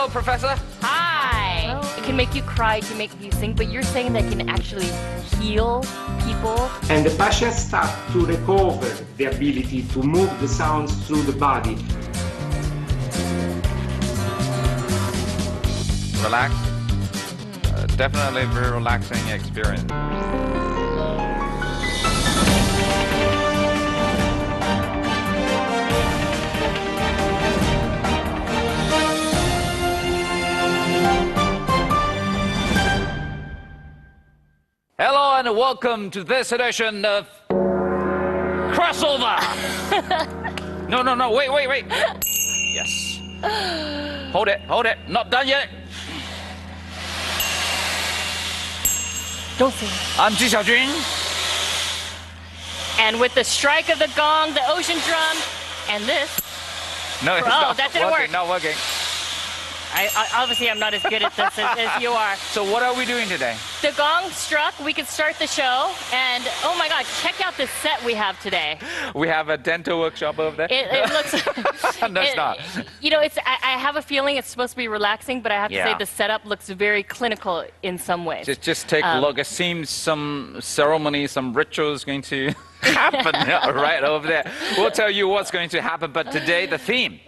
Hello, Professor. Hi. Hello. It can make you cry, it can make you sing, but you're saying that it can actually heal people. And the patients start to recover the ability to move the sounds through the body. Relax. Definitely a very relaxing experience. Hello and welcome to this edition of Crossover. No, wait. Yes. Hold it. Not done yet. Don't sing. I'm Ji Xiaojun. And with the strike of the gong, the ocean drum, and this. No, it's not that didn't working, work. not working. I obviously I'm not as good at this as you are. So what are we doing today? The gong struck, we could start the show, and oh my God, check out this set we have today. We have a dental workshop over there. It looks... No, it's not. You know, I have a feeling it's supposed to be relaxing, but I have to say the setup looks very clinical in some ways. Just take a look. It seems some ceremony, some ritual is going to happen right over there. We'll tell you what's going to happen, but today the theme.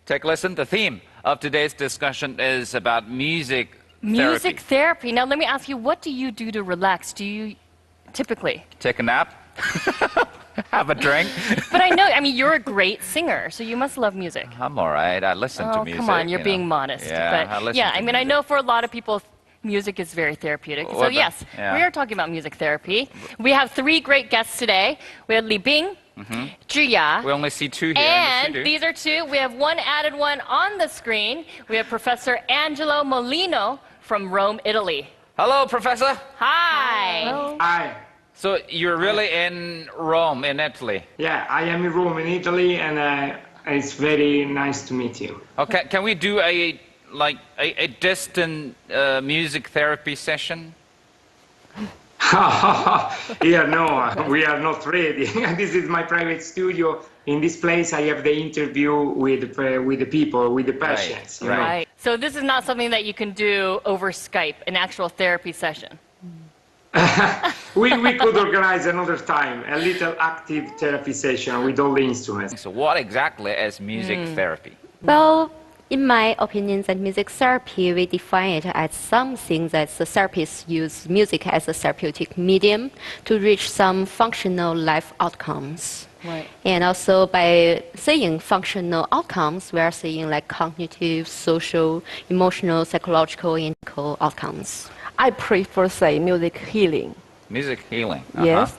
Take a listen. The theme of today's discussion is about music therapy. Now, let me ask you, what do you do to relax? Do you typically? Take a nap. Have a drink. But I mean, you're a great singer, so you must love music. I'm all right. I listen to music. Come on, you're being modest. Yeah, but I mean, I know for a lot of people, music is very therapeutic. So yes, we are talking about music therapy. We have three great guests today. We have Li Bing, Zhiya. We only see two here. And these are two. We have one added one on the screen. We have Professor Angelo Molino from Rome, Italy. Hello, Professor. Hi. Hello. Hi. So you're really in Rome, in Italy? Yeah, I am in Rome, in Italy, and it's very nice to meet you. Okay, can we do a distant music therapy session? Yeah, no, we are not ready. This is my private studio. In this place, I have the interview with the people, with the patients. Right. So this is not something that you can do over Skype, an actual therapy session. we could organize another time, a little active therapy session with all the instruments. So what exactly is music therapy? Well, in my opinion, that music therapy, we define it as something that the therapists use music as a therapeutic medium to reach some functional life outcomes. Right. And also by saying functional outcomes, we are saying like cognitive, social, emotional, psychological, and medical outcomes. I prefer say music healing. Music healing. Yes.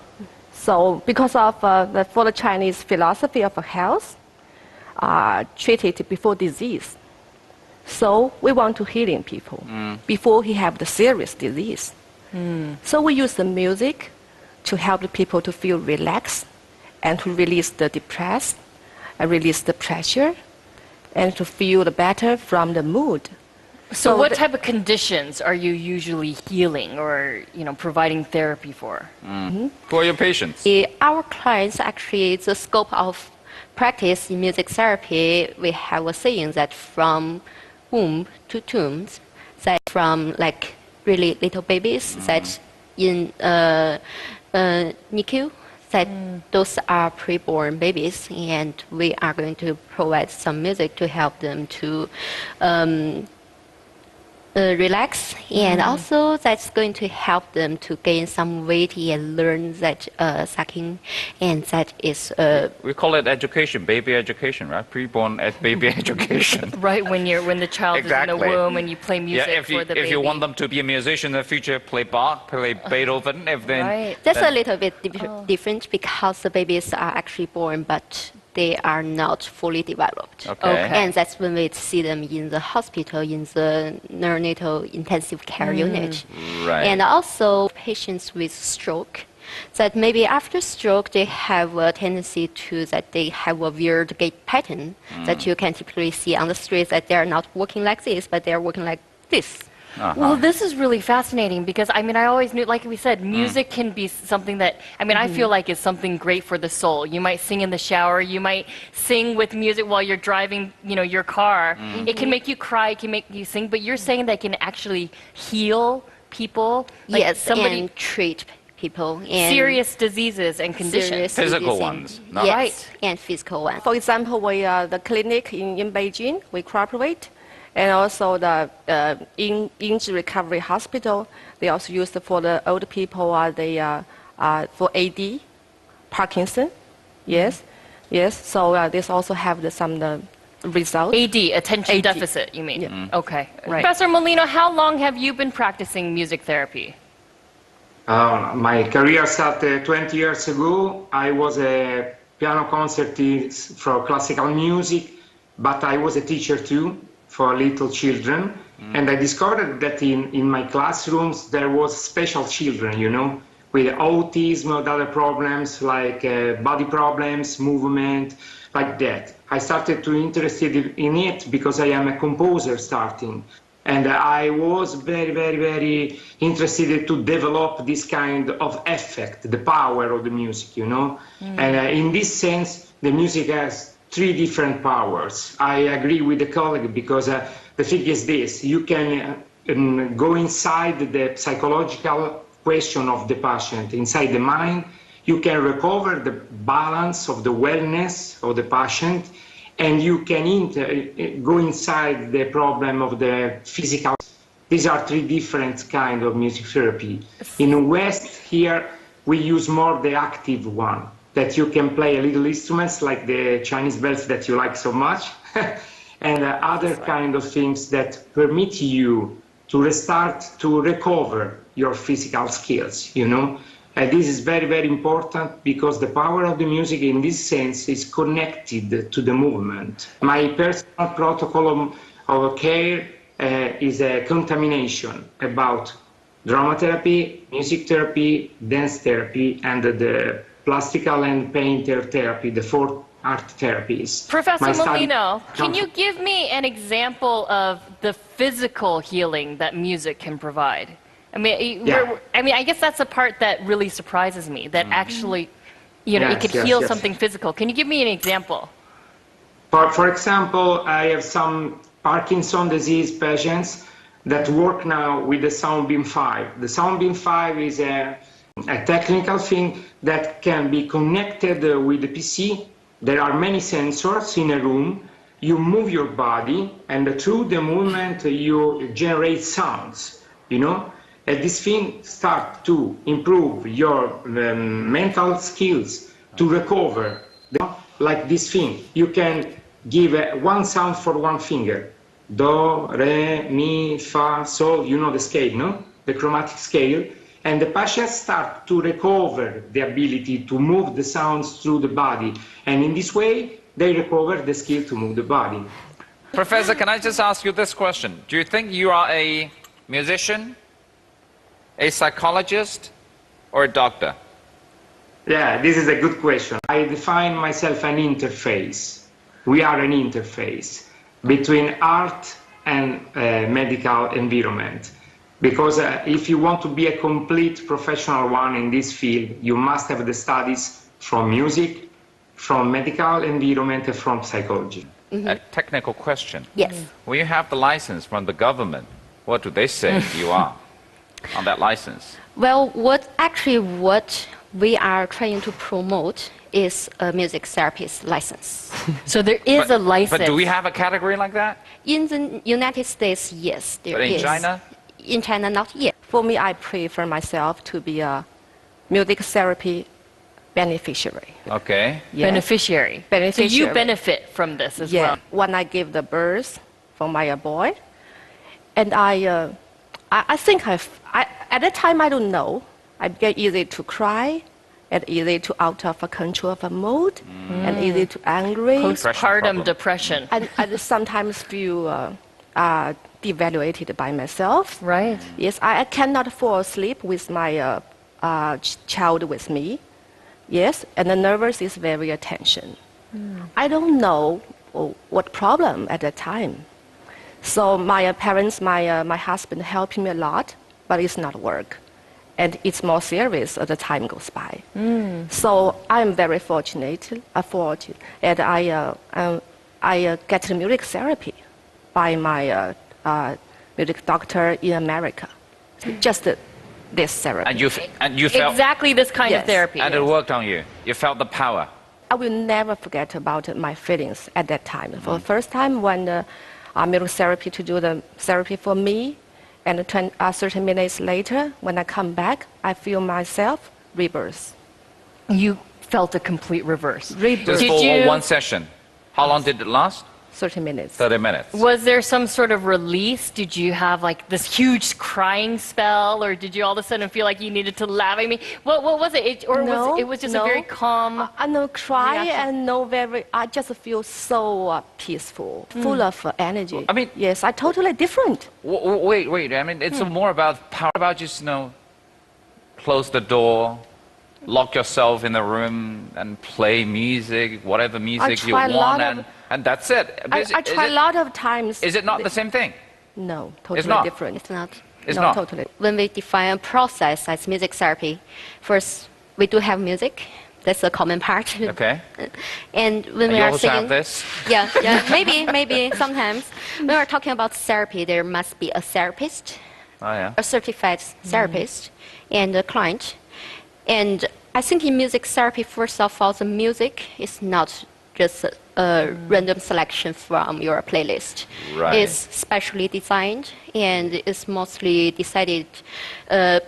So because of for the Chinese philosophy of health, treat it before disease. So we want to healing people before he have the serious disease. So we use the music to help the people to feel relaxed and to release the depressed, release the pressure, and to feel the better from the mood. So what type of conditions are you usually healing or providing therapy for? For your patients? Our clients actually, the scope of practice in music therapy, we have a saying that from womb to tomb, that from like really little babies that in NICU, that those are preborn babies, and we are going to provide some music to help them to relax, and also that's going to help them to gain some weight and learn that sucking, and that is we call it education, baby education, right? Preborn baby education. Right, when the child is in the womb and you play music for the baby. If you want them to be a musician in the future, play Bach, play Beethoven. That's a little bit different because the babies are actually born, but they are not fully developed. And that's when we see them in the hospital, in the neonatal intensive care unit. And also patients with stroke, that maybe after stroke they have a tendency to that they have a weird gait pattern that you can typically see on the street, that they are not walking like this, but they are walking like this. Well, this is really fascinating because, I mean, I always knew, like we said, music can be something that, I mean, I feel like is something great for the soul. You might sing in the shower, you might sing with music while you're driving, you know, your car. It can make you cry, it can make you sing, but you're saying that it can actually heal people? Like yes, and treat people. And serious diseases and conditions. Physical ones. No? Yes, Right. and physical ones. For example, the clinic in Beijing, we cooperate. And also the injury recovery hospital, they also use it for the old people, for AD, Parkinson. Yes, yes. So this also have some results. AD, attention deficit, you mean? Yeah. Okay, right. Professor Molino, how long have you been practicing music therapy? My career started 20 years ago. I was a piano concertist for classical music, but I was a teacher too for little children. And I discovered that in my classrooms there was special children, you know, with autism or other problems like body problems, movement, like that. I started to interested in it because I am a composer starting. And I was very, very, very interested to develop this kind of effect, the power of the music, you know. And in this sense, the music has three different powers. I agree with the colleague because the thing is this, you can go inside the psychological question of the patient, inside the mind, you can recover the balance of the wellness of the patient, and you can go inside the problem of the physical. These are three different kinds of music therapy. In the West here, we use more the active one, that you can play a little instruments like the Chinese bells that you like so much, and other kind of things that permit you to restart, to recover your physical skills, you know. This is very, very important because the power of the music in this sense is connected to the movement. My personal protocol of care is a contamination about drama therapy, music therapy, dance therapy, and the plastical and painter therapy, the four art therapies. Professor Molino, can you give me an example of the physical healing that music can provide? I mean, I guess that's the part that really surprises me, that actually, you know, it could heal something physical. Can you give me an example? For example, I have some Parkinson's disease patients that work now with the Soundbeam 5. The Soundbeam 5 is a technical thing that can be connected with the PC. There are many sensors in a room. You move your body, and through the movement, you generate sounds, you know? And this thing starts to improve your mental skills to recover. Like this thing, you can give one sound for one finger. Do, re, mi, fa, sol, you know the scale, no? The chromatic scale. And the patients start to recover the ability to move the sounds through the body. And in this way, they recover the skill to move the body. Professor, can I just ask you this question? Do you think you are a musician, a psychologist, or a doctor? Yeah, this is a good question. I define myself an interface. We are an interface between art and medical environment. Because if you want to be a complete professional one in this field, you must have the studies from music, from medical environment, and from psychology. A technical question. Yes. When you have the license from the government, what do they say you are on that license? Well, what we are trying to promote is a music therapist license. So there is a license. But do we have a category like that? In the United States, yes, there is. But in China? In China, not yet. For me, I prefer myself to be a music therapy beneficiary. Okay. Yes. Beneficiary. So you benefit from this as well. When I give the birth for my boy, and I think at that time I don't know. I get easy to cry, and easy to out of control of a mood, and easy to angry. Postpartum depression. And I sometimes feel devaluated by myself. Right. Yes, I cannot fall asleep with my child with me. Yes, and the nervous is very attention. I don't know what problem at that time. So my parents, my husband helping me a lot, but it's not work. And it's more serious as the time goes by. So I'm very fortunate, and I get the music therapy by my music doctor in America. Just this therapy. And you felt exactly this kind of Yes. therapy. and it worked on you. You felt the power. I will never forget about my feelings at that time. For the first time when music therapy to do the therapy for me, and 30 minutes later, when I come back, I feel myself rebirth. You felt a complete reverse. Rebirth. Just Did for you- one session. How long did it last? 30 minutes. 30 minutes. Was there some sort of release? Did you have like this huge crying spell, or did you all of a sudden feel like you needed to laugh? I mean, what was it? No, it was just no. a very calm? I no cry reaction. and no very. I just feel so peaceful, full of energy. I mean- yes, I totally different. Wait. I mean, it's more about power, about just, close the door, lock yourself in the room and play music, whatever music you try a lot want, of- and that's it. I try a lot of times. Is it not the same thing? No, totally not. different. It's not. It's no, not. totally. When we define a process as music therapy, first we do have music. That's a common part. Okay. And when And we you are also singing, have this? yeah, maybe sometimes. When we're talking about therapy, there must be a therapist, Oh, yeah. a certified therapist, and a client. And I think in music therapy, first of all, the music is not just a random selection from your playlist. Right. It's specially designed and it's mostly decided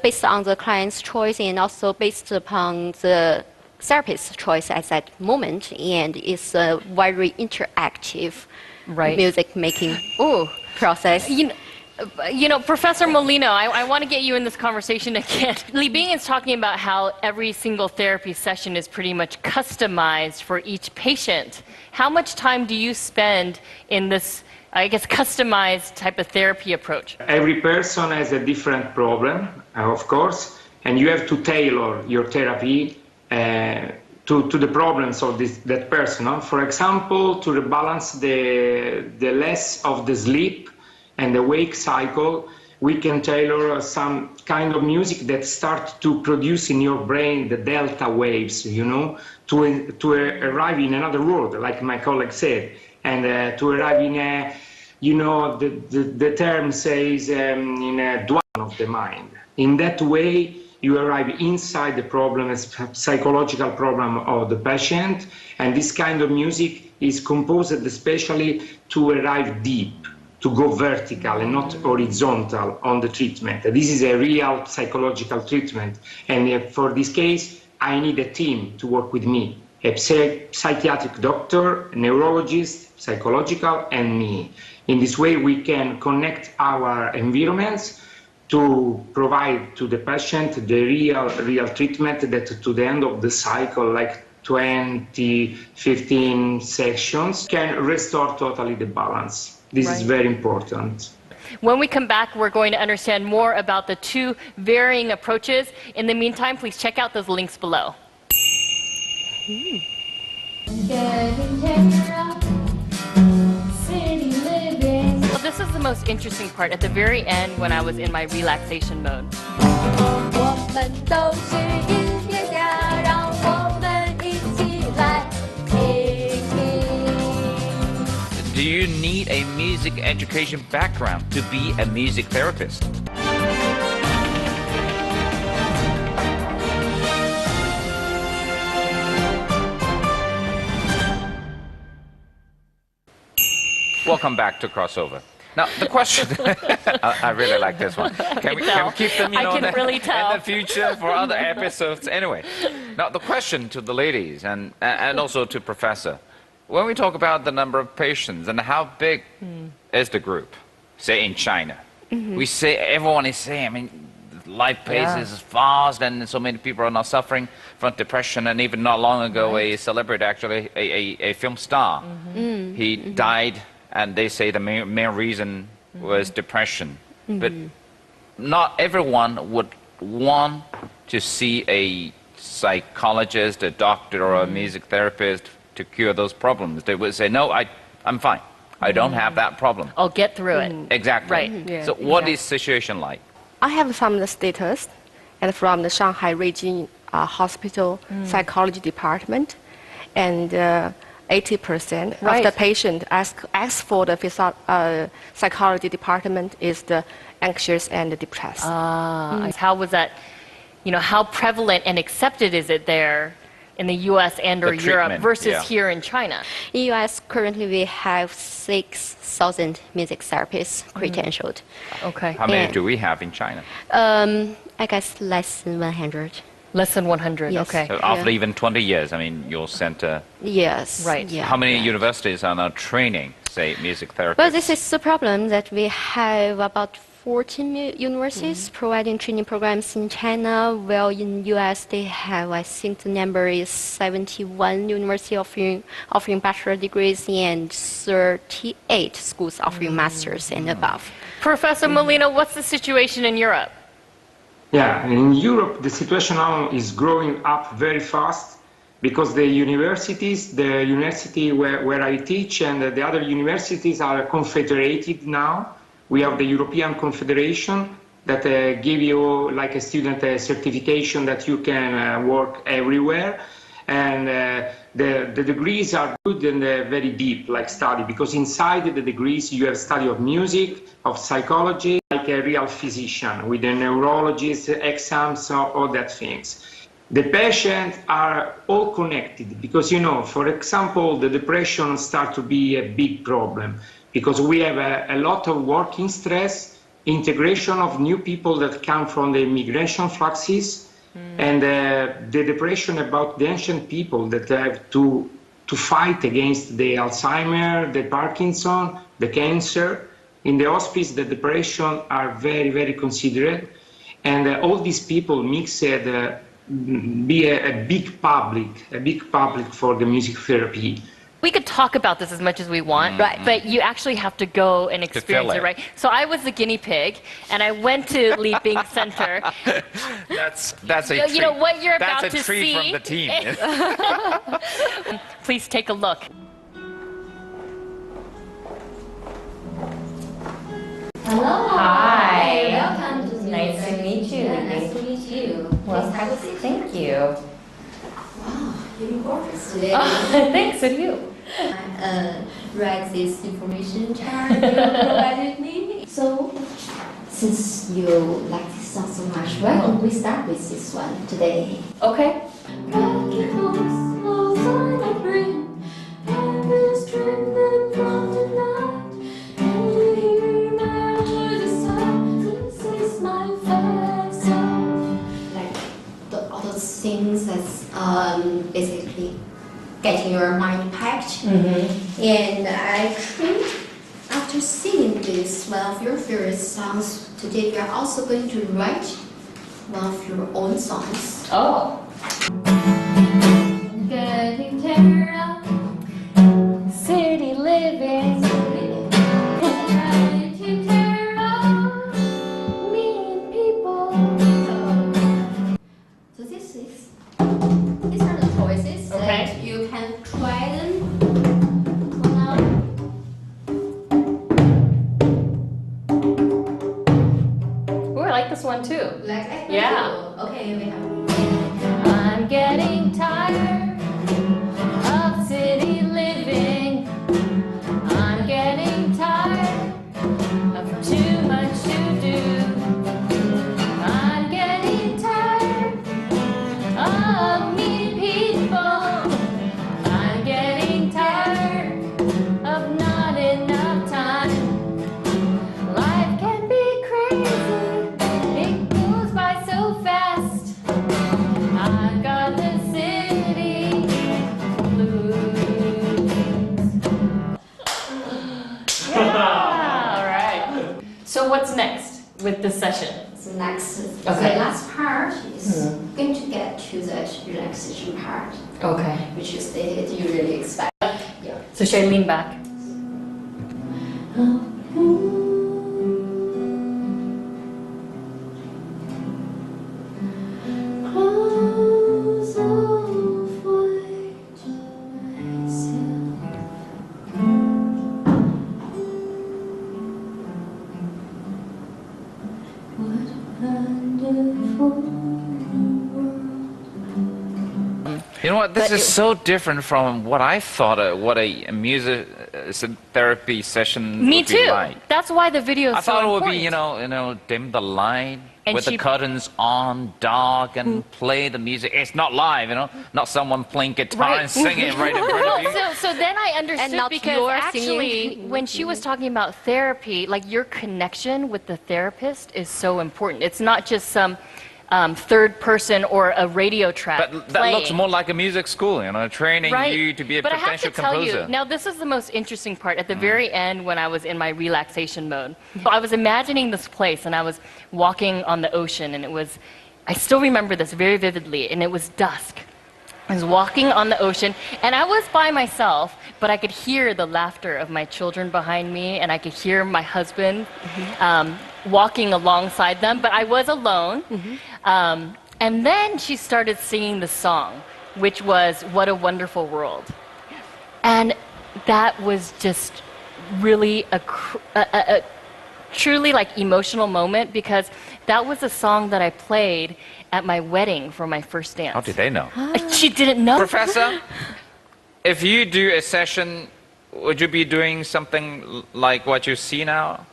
based on the client's choice and also based upon the therapist's choice at that moment. And it's a very interactive Right. music making process. You know, Professor Molino, I want to get you in this conversation again. Li Bing is talking about how every single therapy session is pretty much customized for each patient. How much time do you spend in this, I guess, customized type of therapy approach? Every person has a different problem, of course, and you have to tailor your therapy to the problems of that person. For example, to rebalance the less of the sleep and the wake cycle, we can tailor some kind of music that start to produce in your brain the delta waves, to arrive in another world, like my colleague said, and to arrive in a, the term says in a dwelling of the mind. In that way, you arrive inside the problem, a psychological problem of the patient, and this kind of music is composed especially to arrive deep, to go vertical and not horizontal on the treatment. This is a real psychological treatment. And for this case, I need a team to work with me, a psychiatric doctor, a neurologist, psychological, and me. In this way, we can connect our environments to provide to the patient the real treatment that to the end of the cycle, like 20, 15 sections, can restore totally the balance. This is very important. When we come back, we're going to understand more about the two varying approaches. In the meantime, please check out those links below. Well, this is the most interesting part at the very end when I was in my relaxation mode. Do you need a music education background to be a music therapist? Welcome back to Crossover. Now, the question, I really like this one. Can we keep them I can really in tell. the future for other episodes? Anyway, now the question to the ladies and also to Professor. When we talk about the number of patients and how big is the group, say in China, we say, everyone is saying, I mean, life pace is fast and so many people are now suffering from depression. And even not long ago, a celebrity, actually, a film star, he died, and they say the main reason was depression. But not everyone would want to see a psychologist, a doctor, or a music therapist to cure those problems. They would say, no, I'm fine. I don't have that problem. I'll get through it. Exactly. Right. Yeah, So what is situation like? I have some status and from the Shanghai Region Hospital Psychology Department, and 80% of the patient ask for the psychology department is the anxious and depressed. How was that, how prevalent and accepted is it there in the US and or Europe versus here in China? In US, currently we have 6,000 music therapists credentialed. Okay. How many do we have in China? I guess less than 100. Less than 100, Yes. okay. So after even 20 years, I mean, your center, Yes. Right. Yeah. how many universities are now training, say, music therapists? Well, this is the problem that we have about 14 universities providing training programs in China, while in US they have, I think the number is 71 universities offering bachelor degrees and 38 schools offering masters and above. Professor Molina, what's the situation in Europe? Yeah, in Europe, the situation now is growing up very fast because the universities, the university where I teach and the other universities are confederated now. We have the European Confederation that give you, like a student, a certification that you can work everywhere. And the degrees are good and very deep, like study, because inside the degrees you have study of music, of psychology, like a real physician with a neurologist, exams, all that things. The patients are all connected because, for example, the depression starts to be a big problem because we have a lot of working stress, integration of new people that come from the immigration fluxes, and the depression about the ancient people that have to fight against the Alzheimer, the Parkinson, the cancer. In the hospice, the depression are very, very considerate. And all these people mixed be a big public for the music therapy. We could talk about this as much as we want, but you actually have to go and experience it, right? So I was the guinea pig, and I went to Li Bing Center. That's a treat. You know what you're about That's a to treat see. from the team. Please take a look. Hello. Hi. Welcome to the Nice to meet you. Nice to meet you. Well, Please have a seat. thank you. Wow, you're gorgeous today. Thanks, and you. Read this information chart you provided me. So, since you like this song so much, why don't we start with this one today? Okay. All those things that's basically getting your mind packed. And actually, after singing this one of your favorite songs today, we are also going to write one of your own songs. Oh. Getting tired of City living. getting tired of mean people. So these are the choices that you can try them. Ooh, I like this one too. Like I Yeah. Okay, we have. I'm getting tired of city living. I'm getting tired of too much to do. I'm getting tired of mean people. I'm getting tired of not enough time. Life can be crazy, it goes by so fast. I've got the city blues. Yeah, all right. So what's next with this session? So next, Okay. the last part is going to get to the relaxation part, Okay. which is the you really expect. Yeah. So should I lean back? Close off white myself. You know what? This is so different from what I thought what a music therapy session Me would too. be like. That's why the video is I so thought it would important. be, dim the light And with the curtains on, dark, and play the music. It's not live, not someone playing guitar and singing right in front of you. So then I understood not because your actually singing. when she was talking about therapy, like your connection with the therapist is so important. It's not just some third person or a radio track But that playing. looks more like a music school, training you to be a but potential I have to tell composer. you, now this is the most interesting part. At the very end, when I was in my relaxation mode, I was imagining this place, and I was walking on the ocean, and I still remember this very vividly, and it was dusk. I was walking on the ocean, and I was by myself, but I could hear the laughter of my children behind me, and I could hear my husband walking alongside them, but I was alone. And then she started singing the song, which was What a Wonderful World. And that was just really a truly emotional moment, because that was a song that I played at my wedding for my first dance. How did they know? She didn't know. Professor, if you do a session, would you be doing something like what you see now?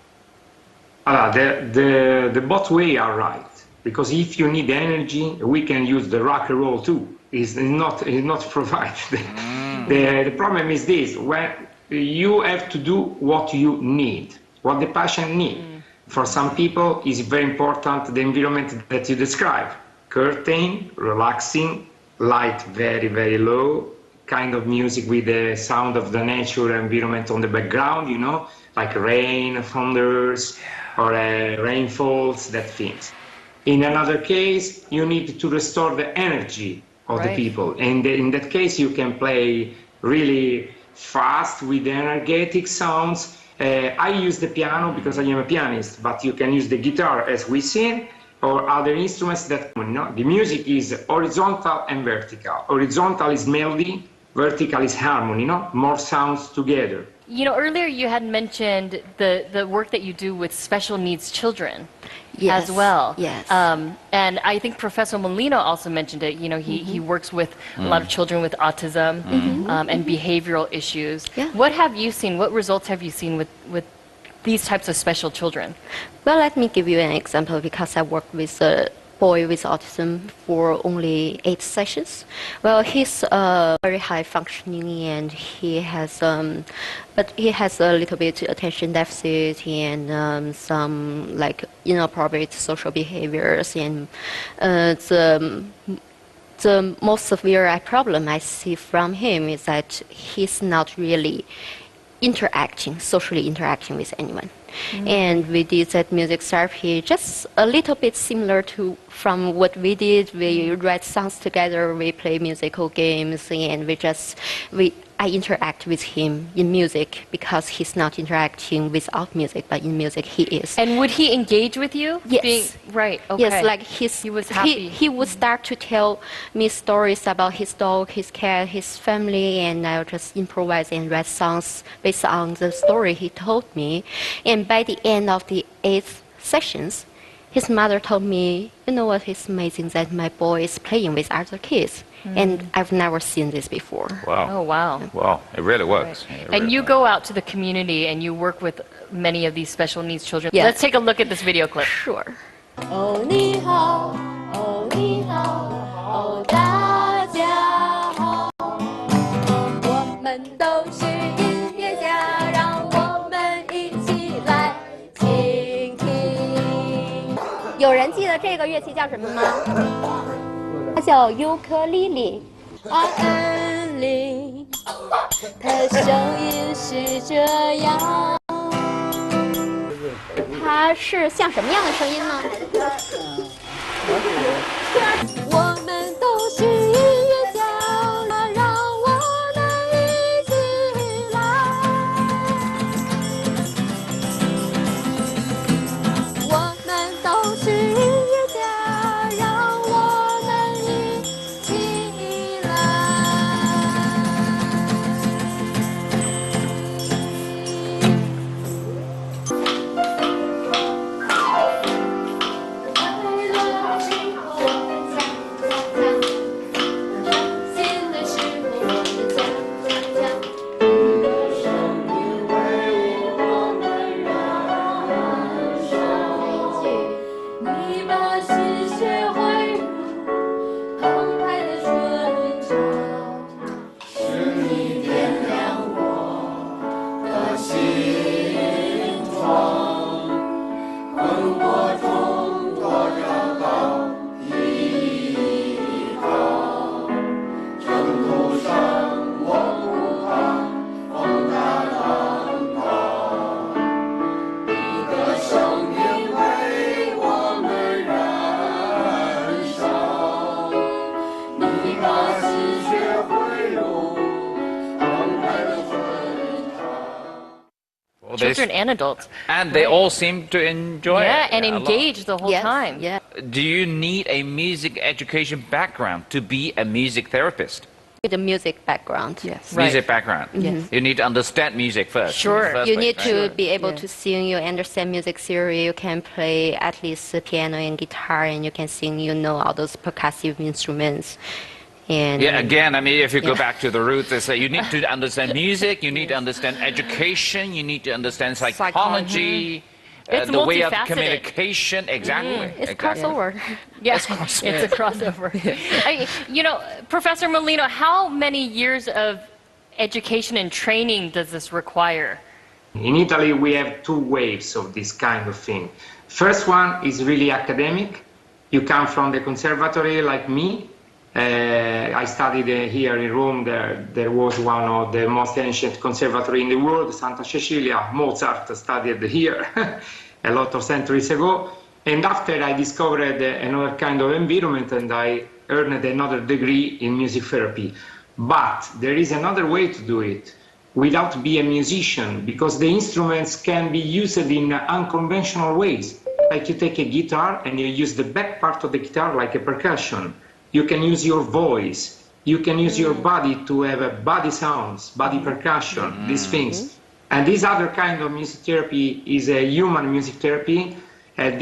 The both way are right, because if you need energy, we can use the rock and roll too. It's not provided. The problem is this: when you have to do what you need, what the patient needs. For some people, it's very important the environment that you describe: curtain, relaxing, light very, very low, kind of music with the sound of the natural environment on the background, like rain, thunders, or rainfalls, that things. In another case, you need to restore the energy of the people. And in that case, you can play really fast with energetic sounds. I use the piano because I am a pianist, but you can use the guitar as we sing, or other instruments that, the music is horizontal and vertical. Horizontal is melody, vertical is harmony, more sounds together. Earlier you had mentioned the work that you do with special needs children Yes, as well. yes. And I think Professor Molino also mentioned it. He works with a lot of children with autism and behavioral issues. Yeah. What have you seen? What results have you seen with these types of special children? Well, let me give you an example, because I worked with a boy with autism for only 8 sessions. Well, he's very high functioning, and he has but he has a little bit attention deficit and some inappropriate social behaviors, and the most severe problem I see from him is that he's not really socially interacting with anyone. And we did that music therapy, just a little bit similar to from what we did. We write songs together, we play musical games, and I interact with him in music, because he's not interacting without music, but in music he is. And would he engage with you? Yes. Right. Okay. Yes, he was happy. He would start to tell me stories about his dog, his cat, his family, and I'll just improvise and write songs based on the story he told me. And by the end of the 8th sessions, his mother told me, "You know what? It's amazing that my boy is playing with other kids." And I've never seen this before. Wow. Oh, wow. Wow, it really works. It And really you works. go out to the community and you work with many of these special needs children. Yes. Let's take a look at this video clip. Sure. 哦，你好，哦，你好，哦，大家好，我们都是音乐家，让我们一起来倾听。有人记得这个乐器叫什么吗？它叫尤克里里。阿恩里，它声音是这样。它是像什么样的声音呢？我们都是音乐家，让我们一起来。我们都是音乐家，让我们一起来。children and adults. And they all seem to enjoy it. Yeah, and engage the whole Yes, time. yeah. Do you need a music education background to be a music therapist? With a music background. Yes. Right. Music background. Yes. You need to understand music first. Sure. in the first You place, need right? to be able Yeah. to sing, you understand music theory, you can play at least the piano and guitar, and you can sing, you know all those percussive instruments. And Yeah, again, I mean, if you go Yeah. back to the roots, they say you need to understand music, you need to understand education, you need to understand psychology, It's the way of multifaceted. communication. Exactly. it's exactly. crossover. Yeah, it's a crossover. You know, Professor Molino, how many years of education and training does this require? In Italy, we have two waves of this kind of thing. First one is really academic. You come from the conservatory like me. I studied here in Rome. There was one of the most ancient conservatory in the world, Santa Cecilia. Mozart studied here a lot of centuries ago. And after I discovered another kind of environment and I earned another degree in music therapy. But there is another way to do it without being a musician, because the instruments can be used in unconventional ways. Like you take a guitar and you use the back part of the guitar like a percussion. You can use your voice. You can use your body to have a body sounds, body percussion, these things. And this other kind of music therapy is a human music therapy.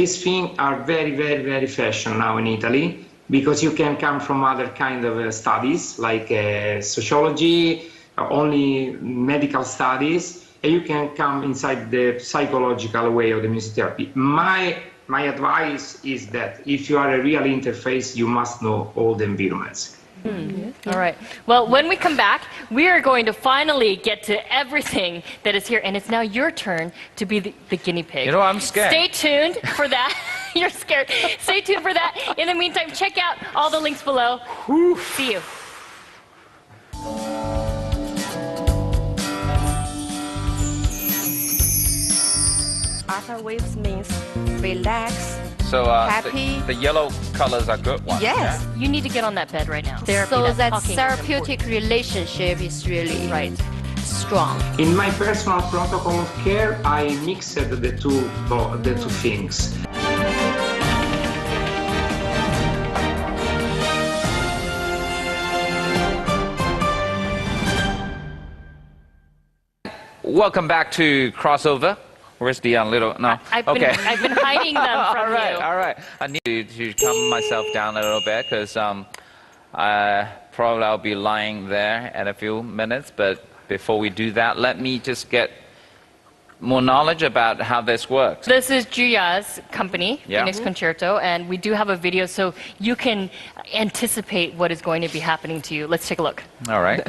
These things are very, very, very fashion now in Italy, because you can come from other kind of studies like sociology, only medical studies, and you can come inside the psychological way of the music therapy. My advice is that if you are a real interface, you must know all the environments. All right. Well, when we come back, we are going to finally get to everything that is here, and it's now your turn to be the guinea pig. You know, I'm scared. Stay tuned for that. You're scared. Stay tuned for that. In the meantime, check out all the links below. See you. Alpha waves means relax. So Happy. the yellow colors are good ones. Yes. You need to get on that bed right now. Therapy, So that's that talking is therapeutic relationship is really Right. strong. In my personal protocol of care, I mixed the two things. Welcome back to Crossover. Where's the little, no, I've been hiding them from all right, you. all right. I need to calm myself down a little bit because probably I'll be lying there in a few minutes. But before we do that, let me just get more knowledge about how this works. This is Juya's company, Yeah. Phoenix Concerto, and we do have a video so you can anticipate what is going to be happening to you. Let's take a look. All right.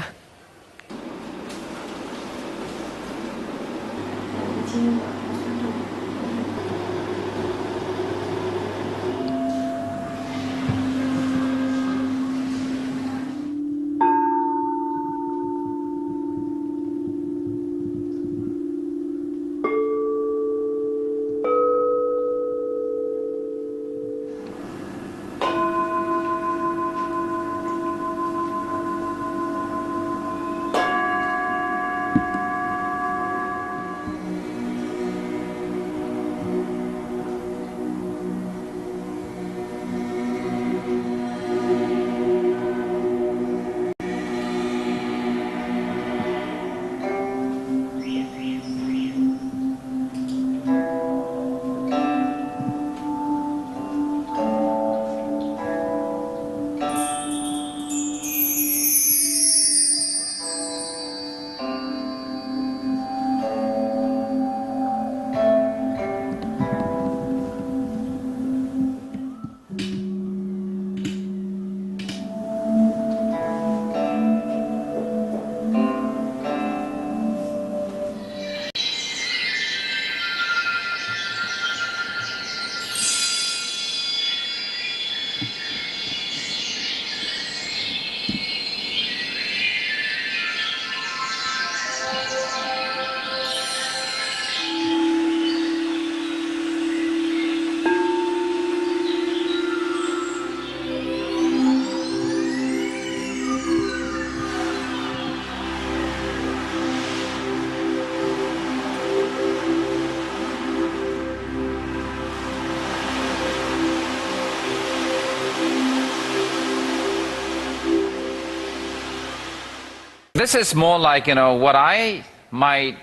This is more like, what I might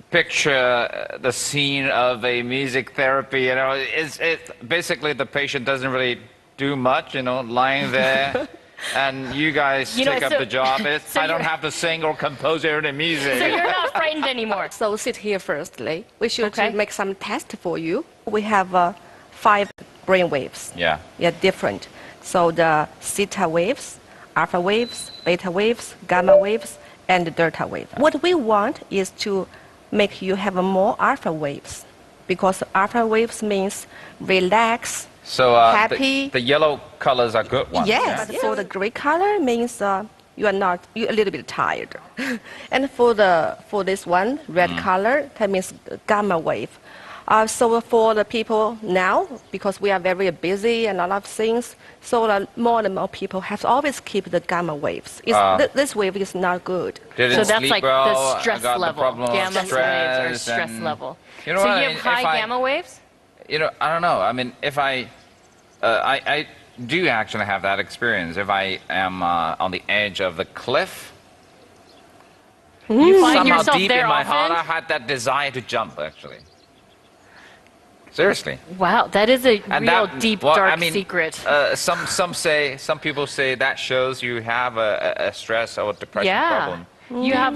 picture the scene of a music therapy, it's basically the patient doesn't really do much, lying there. And you guys take up the job. I don't have to sing or compose any music. So you're not frightened anymore. So sit here firstly. We should make some tests for you. We have 5 brain waves. Yeah, different. So the theta waves, alpha waves, beta waves, gamma waves, and delta waves. What we want is to make you have more alpha waves, because alpha waves means relax, so happy. The yellow colors are good ones. Yes, but for the gray color means you're a little bit tired. And for this one, red color, that means gamma wave. So for the people now, because we are very busy and a lot of things, so more and more people have to always keep the gamma waves. This wave is not good. So that's like the stress level. Gamma waves are stress level. You know so what, you have high gamma waves? I don't know. I mean, if I do actually have that experience. If I am on the edge of the cliff, you find somehow yourself deep there in my often? heart, I had that desire to jump, actually. Seriously. Wow, that is a real deep, dark secret. Some people say that shows you have a stress or depression problem. You have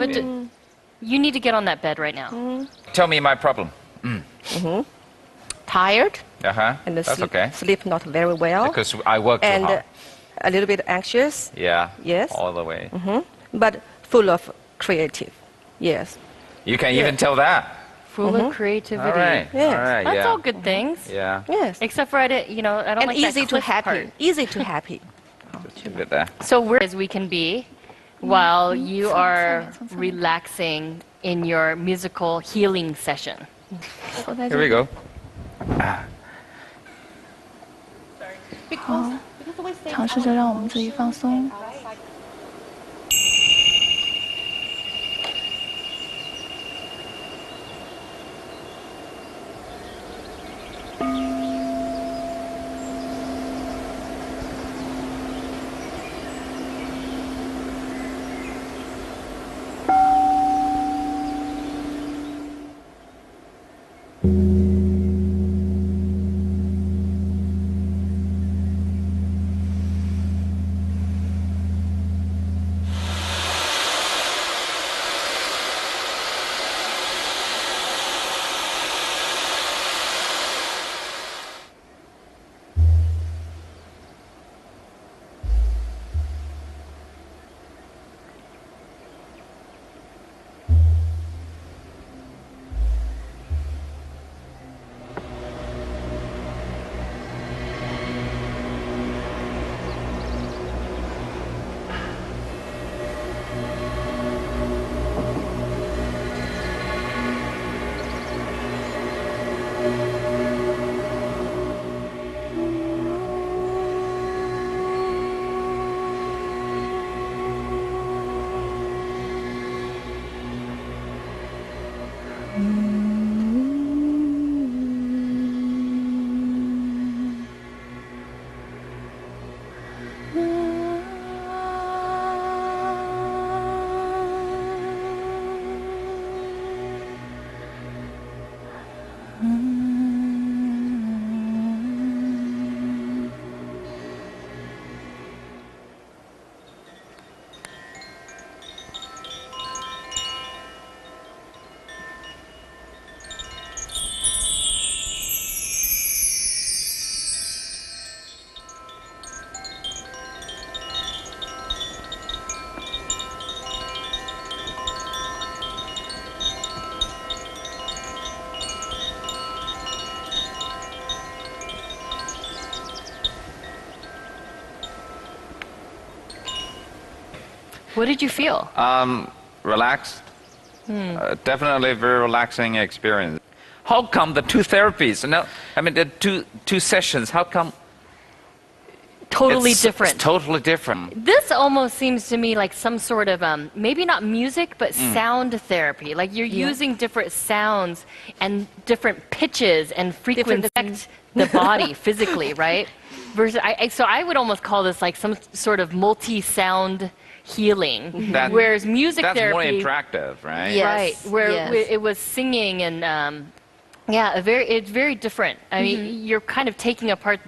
you need to get on that bed right now. Tell me my problem. Tired. And sleep not very well. Because I work too hard. And a little bit anxious. Yeah. Yes. All the way. But full of creative. Yes. You can even tell that. Full of creativity. All right. Yes. All right. That's all good things. Yeah. Yes. Except for I don't and like easy that to cliff happy. part. Easy to happy. Keep it there. So we're as we can be while you are relaxing in your musical healing session. Here we go. 尝试着让我们自己放松。What did you feel? Relaxed. Definitely a very relaxing experience. How come the 2 therapies? No, I mean the two sessions. How come? Totally different. It's totally different. This almost seems to me like some sort of maybe not music, but sound therapy. Like you're using different sounds and different pitches and frequencies affect the body physically, right? Versus, so I would almost call this like some sort of multi-sound healing, whereas music that's therapy... more interactive, right? Yes. Right, where yes. it was singing and it's very different. I mean, you're kind of taking apart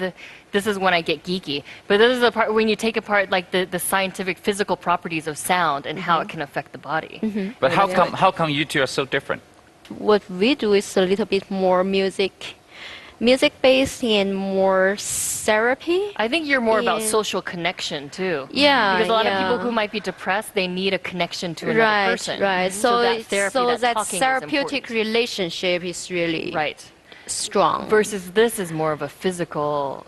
this is when I get geeky, but this is the part when you take apart like the scientific physical properties of sound and how it can affect the body. But how come you two are so different? What we do is a little bit more music-based and more therapy. I think you're more about Yeah. social connection too. Yeah, Because a lot of people yeah. who might be depressed, they need a connection to another person. Right. So that therapy, so that talking is therapeutic important. relationship is really Right. strong. Versus this is more of a physical,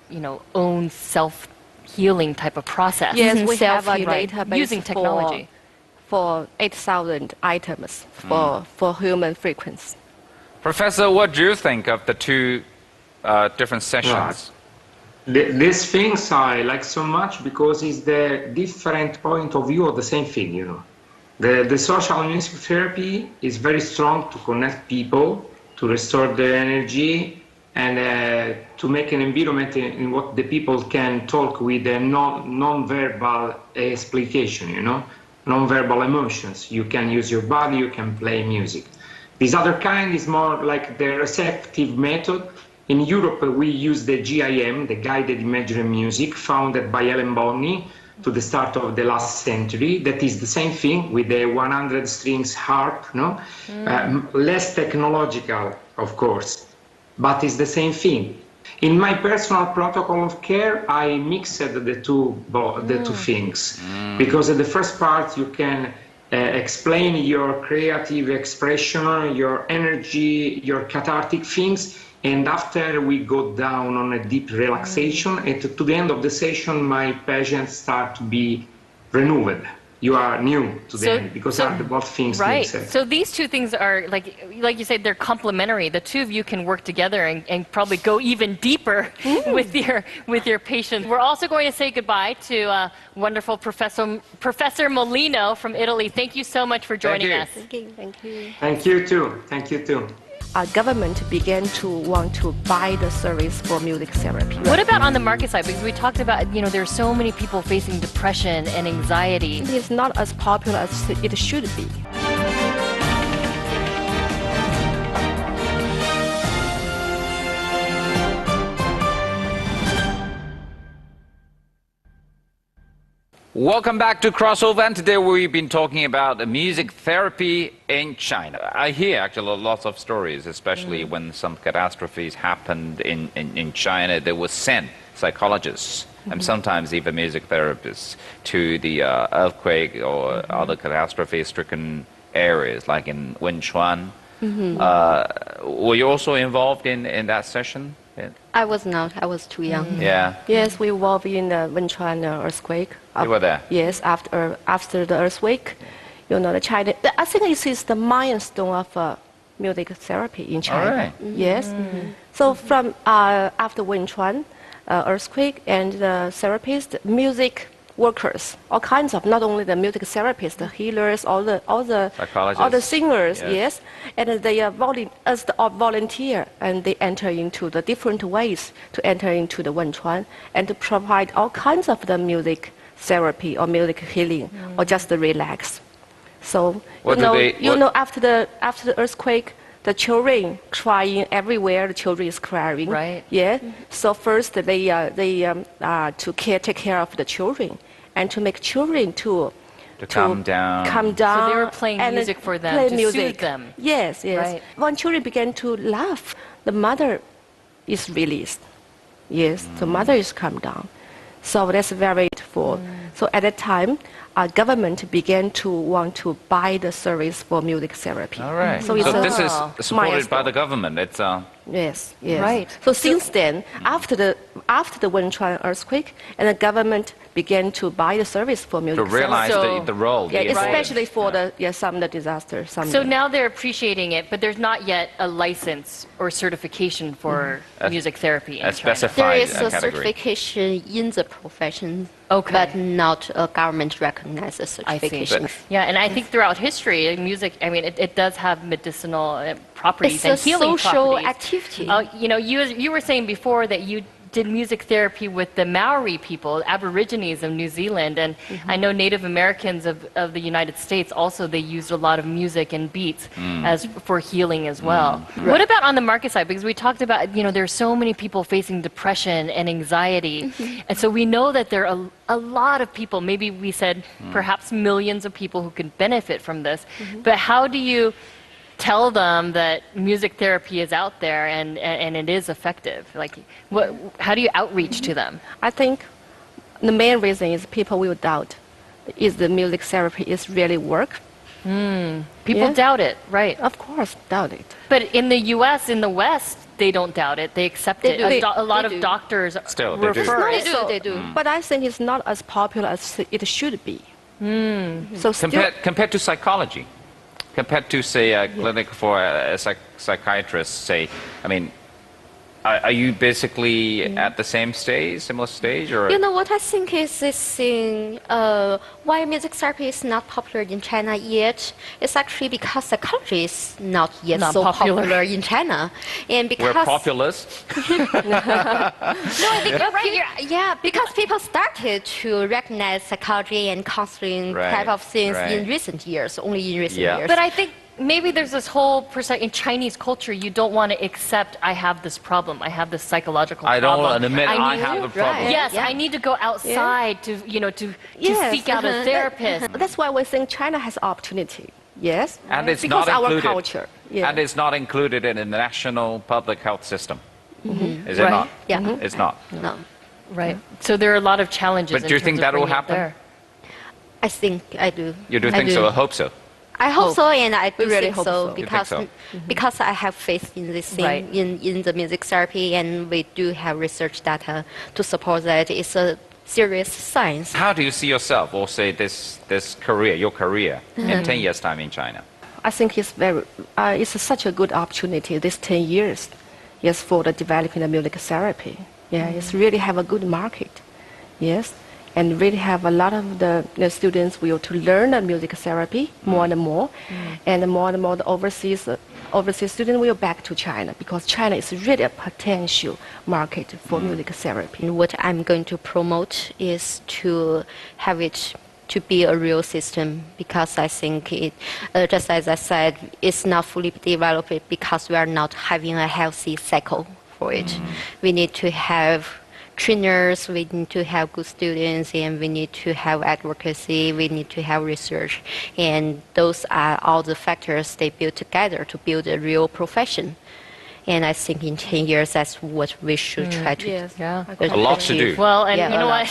own self-healing type of process. Yes, we have a Right. database Using technology. for 8,000 items for human frequency. Professor, what do you think of the two different sessions? These things I like so much because it's the different point of view of the same thing, The social music therapy is very strong to connect people, to restore their energy, and to make an environment in what the people can talk with a non-verbal explication, non-verbal emotions. You can use your body, you can play music. This other kind is more like the receptive method. In Europe, we use the GIM, the Guided Imagery Music, founded by Ellen Bonney to the start of the last century. That is the same thing with the 100 strings harp, less technological, of course, but it's the same thing. In my personal protocol of care, I mixed the two things, because at the first part you can explain your creative expression, your energy, your cathartic things, and after we go down on a deep relaxation, and to the end of the session, my patients start to be renewed. You are new to the end because are the both things. Right. themselves. So these two things are like you said, they're complementary. The two of you can work together and probably go even deeper with your patients. We're also going to say goodbye to wonderful Professor Molino from Italy. Thank you so much for joining us. Thank you. Thank you too. Thank you too. Our government began to want to buy the service for music therapy. What about on the market side? Because we talked about, there are so many people facing depression and anxiety. It's not as popular as it should be. Welcome back to Crossover, and today we've been talking about music therapy in China. I hear actually lots of stories, especially when some catastrophes happened in China. They would send psychologists and sometimes even music therapists to the earthquake or other catastrophe-stricken areas, like in Wenchuan. Were you also involved in that session? I was not. I was too young. Yeah. Yes, we were in the Wenchuan earthquake. You were there? Yes, after the earthquake. The China. I think this is the milestone of music therapy in China. All right. Yes. So from after Wenchuan earthquake and the therapists, music workers, all kinds of, not only the music therapists, the healers, all the singers, yes, and they are as the volunteer, and they enter into the different ways to enter into the Wenchuan and to provide all kinds of the music therapy or music healing or just to relax. So after the earthquake, the children crying everywhere. The children is crying. Right. Yeah. So first they take care of the children and to make children to calm down. So they were playing music for them to soothe them. Yes. Right. When children began to laugh, the mother is released. Yes. The mother is calmed down. So that's very beautiful. So at that time, our government began to want to buy the service for music therapy. All right. So this is supported by the government. It's Yes. Right. So since then, after the Wenchuan earthquake, and the government began to buy the service for music to realize So- the role. Yeah, the importance. especially for some of the disasters. So now they're appreciating it, but there's not yet a license or certification for music therapy in a China. specified There is a category. certification in the profession, Okay. but not a government-recognized I see. certification. Yeah, and I think throughout history, music, it does have medicinal properties It's and a healing social properties. activity. You were saying before that you did music therapy with the Maori people, Aborigines of New Zealand, and I know Native Americans of the United States also, they used a lot of music and beats as for healing as well. What about on the market side? Because we talked about, there's so many people facing depression and anxiety, and so we know that there are a lot of people, maybe we said perhaps millions of people who could benefit from this, but how do you tell them that music therapy is out there and it is effective? Like, how do you outreach to them? I think the main reason is people will doubt is the music therapy is really work. People doubt it, right? Of course, doubt it. But in the U.S., in the West, they don't doubt it. They accept it. A lot of doctors Still, they do. refer it. They do. But I think it's not as popular as it should be. So Compared to psychology, compared to, say, a clinic for a psychiatrist, say, I mean, are you basically at the same stage, similar stage, or? You know what I think is this thing, why music therapy is not popular in China yet? It's actually because psychology is not yet so popular in China, and because we're populous. No, I think you're right. Because people started to recognize psychology and counseling type of things in recent years, only in recent years. But I think maybe there's this whole in Chinese culture, you don't want to accept, I have this problem, I have this psychological problem. I don't want to admit I have the problem. Yes, I need to go outside to seek out a therapist. That's why we think China has opportunity. Yes, and it's because not our included. culture. And it's not included in the national public health system. Is it Right. not? Yeah. It's not. No. Right. So there are a lot of challenges. But do you think that will happen? I think I do. You do think so? I hope so. I hope so, and I do really think hope so so. because You think because I have faith in this thing, in the music therapy, and we do have research data to support that it's a serious science. How do you see yourself, or say this career, your career, in 10 years' time in China? I think it's such a good opportunity, this 10 years, yes, for the developing the music therapy. Yeah, it's really have a good market, yes, and really have a lot of the students will to learn the music therapy more and more, and more the overseas students will back to China because China is really a potential market for music therapy. What I'm going to promote is to have it to be a real system because I think it, just as I said, it's not fully developed because we are not having a healthy cycle for it. We need to have trainers, we need to have good students, and we need to have advocacy, we need to have research. And those are all the factors they build together to build a real profession. And I think in 10 years, that's what we should try to Yes. Yeah. A lot to do. Well, and Yeah. you know what?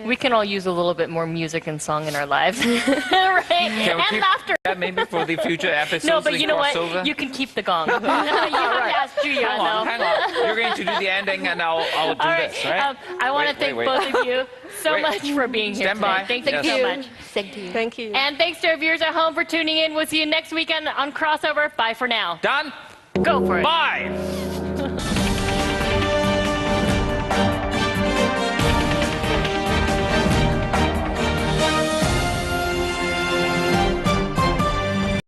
We can all use a little bit more music and song in our lives. Right? Can we And keep laughter. that maybe for the future episodes? No, but and you know what? crossover? You can keep the gong. You have to ask Julia, Hang on, hang on. You're going to do the ending, and I'll do All right. this, right? I want to thank wait. both of you so Wait. much for being here Stand today. by. Thank you Yes. so much. Thank you. Thank you. And thanks to our viewers at home for tuning in. We'll see you next weekend on Crossover. Bye for now. Done? Go for it. Bye!